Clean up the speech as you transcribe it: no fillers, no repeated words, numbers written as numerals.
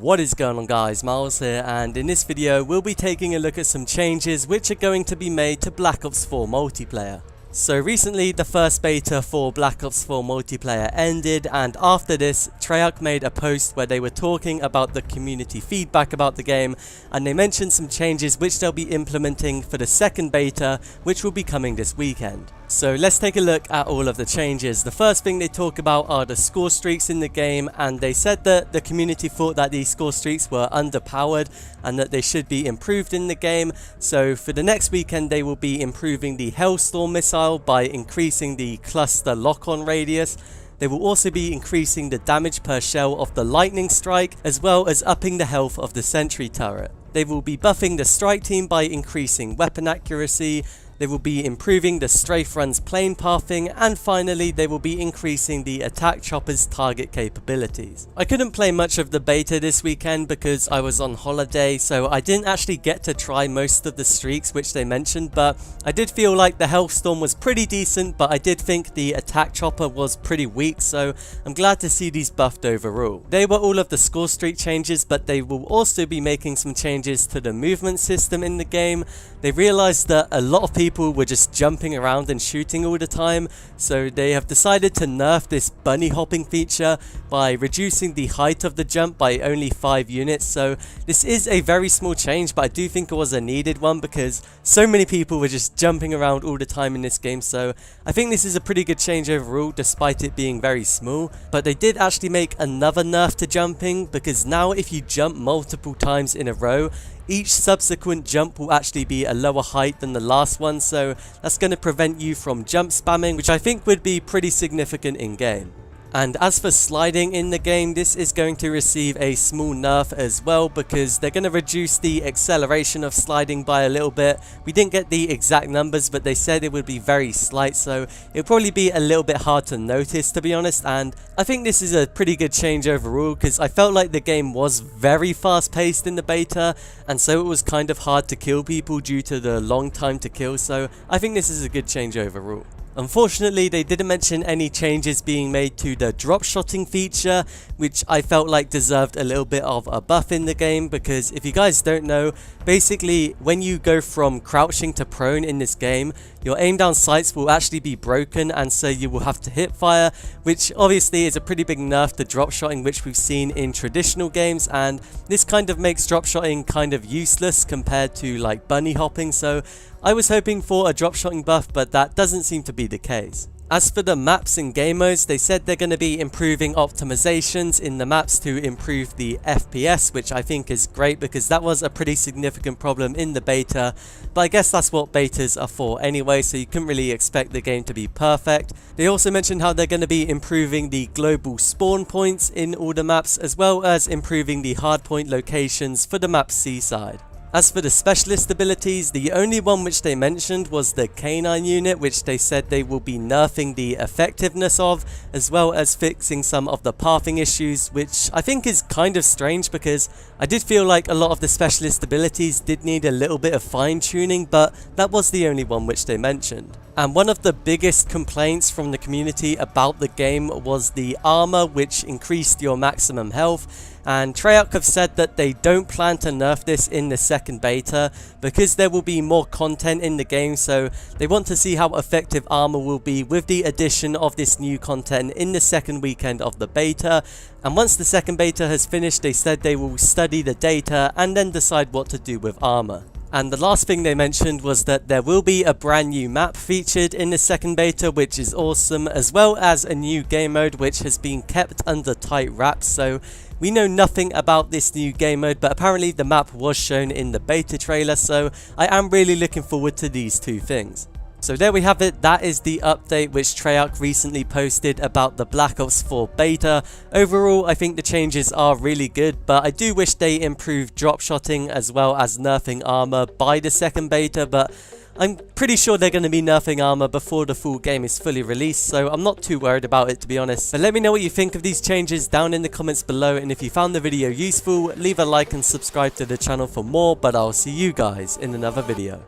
What is going on, guys? Miles here, and in this video we'll be taking a look at some changes which are going to be made to Black Ops 4 multiplayer. So recently the first beta for Black Ops 4 multiplayer ended, and after this Treyarch made a post where they were talking about the community feedback about the game, and they mentioned some changes which they'll be implementing for the second beta, which will be coming this weekend. So let's take a look at all of the changes. The first thing they talk about are the score streaks in the game, and they said that the community thought that these score streaks were underpowered and that they should be improved in the game. So for the next weekend they will be improving the Hellstorm missile by increasing the cluster lock-on radius. They will also be increasing the damage per shell of the lightning strike, as well as upping the health of the sentry turret. They will be buffing the strike team by increasing weapon accuracy. They will be improving the strafe run's plane pathing, and finally they will be increasing the attack chopper's target capabilities. I couldn't play much of the beta this weekend because I was on holiday, so I didn't actually get to try most of the streaks which they mentioned, but I did feel like the Hellstorm was pretty decent, but I did think the attack chopper was pretty weak, so I'm glad to see these buffed overall. They were all of the score streak changes, but they will also be making some changes to the movement system in the game. They realized that a lot of people were just jumping around and shooting all the time, so they have decided to nerf this bunny hopping feature by reducing the height of the jump by only 5 units. So this is a very small change, but I do think it was a needed one because so many people were just jumping around all the time in this game. So I think this is a pretty good change overall, despite it being very small. But they did actually make another nerf to jumping, because now if you jump multiple times in a row, each subsequent jump will actually be a lower height than the last one, so that's going to prevent you from jump spamming, which I think would be pretty significant in game. And as for sliding in the game, this is going to receive a small nerf as well, because they're going to reduce the acceleration of sliding by a little bit. We didn't get the exact numbers, but they said it would be very slight, so it'll probably be a little bit hard to notice, to be honest. And I think this is a pretty good change overall, because I felt like the game was very fast paced in the beta, and so it was kind of hard to kill people due to the long time to kill, so I think this is a good change overall. Unfortunately, they didn't mention any changes being made to the drop shotting feature, which I felt like deserved a little bit of a buff in the game, because if you guys don't know, basically when you go from crouching to prone in this game, your aim down sights will actually be broken, and so you will have to hip fire, which obviously is a pretty big nerf to drop shotting, which we've seen in traditional games, and this kind of makes drop shotting kind of useless compared to like bunny hopping. So I was hoping for a drop shotting buff, but that doesn't seem to be the case. As for the maps and game modes, they said they're going to be improving optimizations in the maps to improve the FPS, which I think is great because that was a pretty significant problem in the beta, but I guess that's what betas are for anyway, so you couldn't really expect the game to be perfect. They also mentioned how they're going to be improving the global spawn points in all the maps, as well as improving the hardpoint locations for the map's seaside. As for the specialist abilities, the only one which they mentioned was the canine unit, which they said they will be nerfing the effectiveness of, as well as fixing some of the pathing issues, which I think is kind of strange because I did feel like a lot of the specialist abilities did need a little bit of fine tuning, but that was the only one which they mentioned. And one of the biggest complaints from the community about the game was the armor, which increased your maximum health. And Treyarch have said that they don't plan to nerf this in the second beta because there will be more content in the game, so they want to see how effective armor will be with the addition of this new content in the second weekend of the beta. And once the second beta has finished, they said they will study the data and then decide what to do with armor. And the last thing they mentioned was that there will be a brand new map featured in the second beta, which is awesome, as well as a new game mode which has been kept under tight wraps. So we know nothing about this new game mode, but apparently the map was shown in the beta trailer, so I am really looking forward to these two things. So there we have it. That is the update which Treyarch recently posted about the Black Ops 4 beta. Overall, I think the changes are really good, but I do wish they improved drop shotting as well as nerfing armor by the second beta, but I'm pretty sure they're going to be nerfing armor before the full game is fully released, so I'm not too worried about it, to be honest. But let me know what you think of these changes down in the comments below, and if you found the video useful, leave a like and subscribe to the channel for more, but I'll see you guys in another video.